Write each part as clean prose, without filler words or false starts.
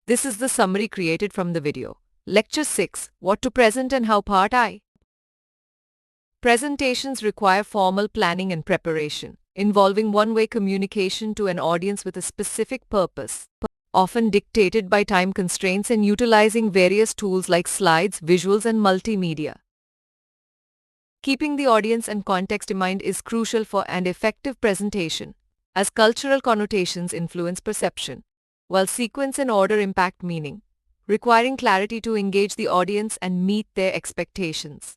This is the summary created from the video. Lecture 6, What to Present and How Part I. Presentations require formal planning and preparation, involving one-way communication to an audience with a specific purpose, often dictated by time constraints and utilizing various tools like slides, visuals, and multimedia. Keeping the audience and context in mind is crucial for an effective presentation, as cultural connotations influence perception, while sequence and order impact meaning, requiring clarity to engage the audience and meet their expectations.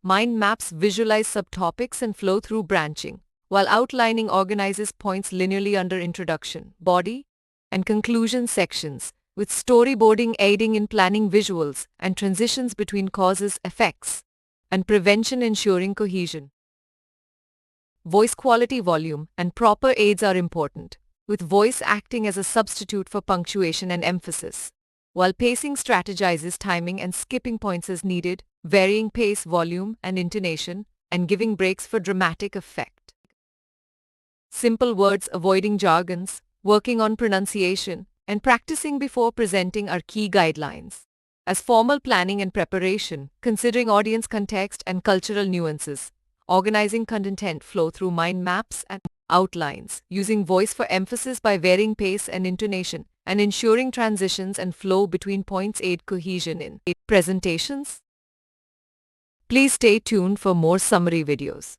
Mind maps visualize subtopics and flow through branching, while outlining organizes points linearly under introduction, body, and conclusion sections, with storyboarding aiding in planning visuals and transitions between causes, effects, and prevention ensuring cohesion. Voice quality, volume, and proper aids are important, with voice acting as a substitute for punctuation and emphasis, while pacing strategizes timing and skipping points as needed, varying pace, volume, and intonation, and giving breaks for dramatic effect. Simple words, avoiding jargons, working on pronunciation, and practicing before presenting are key guidelines. As formal planning and preparation, considering audience context and cultural nuances, organizing content flow through mind maps and outlines, using voice for emphasis by varying pace and intonation, and ensuring transitions and flow between points aid cohesion in presentations. Please stay tuned for more summary videos.